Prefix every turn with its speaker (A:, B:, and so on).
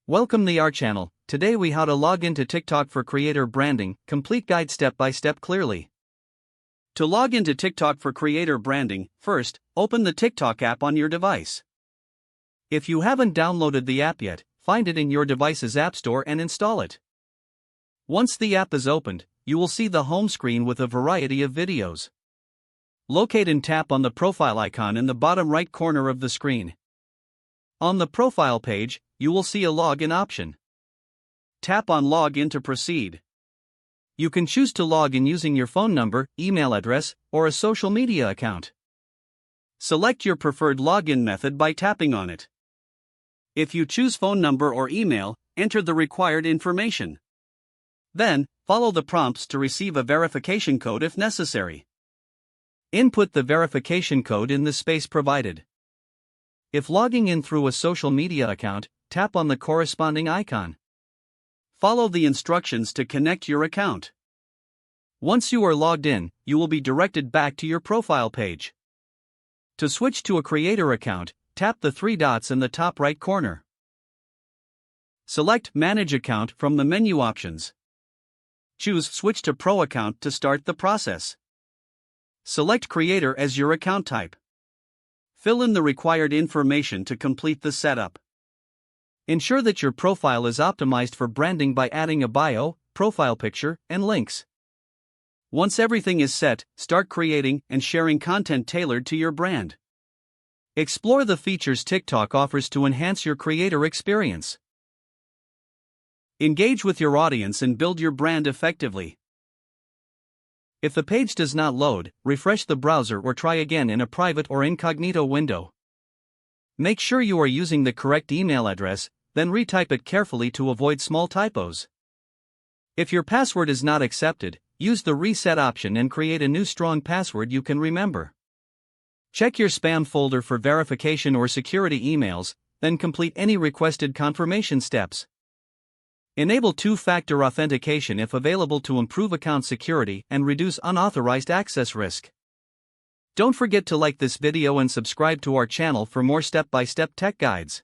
A: Welcome to our channel. Today we how to log into TikTok for creator branding, complete guide step by step clearly. To log into TikTok for creator branding, first, open the TikTok app on your device. If you haven't downloaded the app yet, find it in your device's app store and install it. Once the app is opened, you will see the home screen with a variety of videos. Locate and tap on the profile icon in the bottom right corner of the screen. On the profile page, you will see a login option. Tap on Login to proceed. You can choose to log in using your phone number, email address, or a social media account. Select your preferred login method by tapping on it. If you choose phone number or email, enter the required information. Then, follow the prompts to receive a verification code if necessary. Input the verification code in the space provided. If logging in through a social media account, tap on the corresponding icon. Follow the instructions to connect your account. Once you are logged in, you will be directed back to your profile page. To switch to a creator account, tap the three dots in the top right corner. Select Manage Account from the menu options. Choose Switch to Pro Account to start the process. Select Creator as your account type. Fill in the required information to complete the setup. Ensure that your profile is optimized for branding by adding a bio, profile picture, and links. Once everything is set, start creating and sharing content tailored to your brand. Explore the features TikTok offers to enhance your creator experience. Engage with your audience and build your brand effectively. If the page does not load, refresh the browser or try again in a private or incognito window. Make sure you are using the correct email address, then retype it carefully to avoid small typos. If your password is not accepted, use the reset option and create a new strong password you can remember. Check your spam folder for verification or security emails, then complete any requested confirmation steps. Enable two-factor authentication if available to improve account security and reduce unauthorized access risk. Don't forget to like this video and subscribe to our channel for more step-by-step tech guides.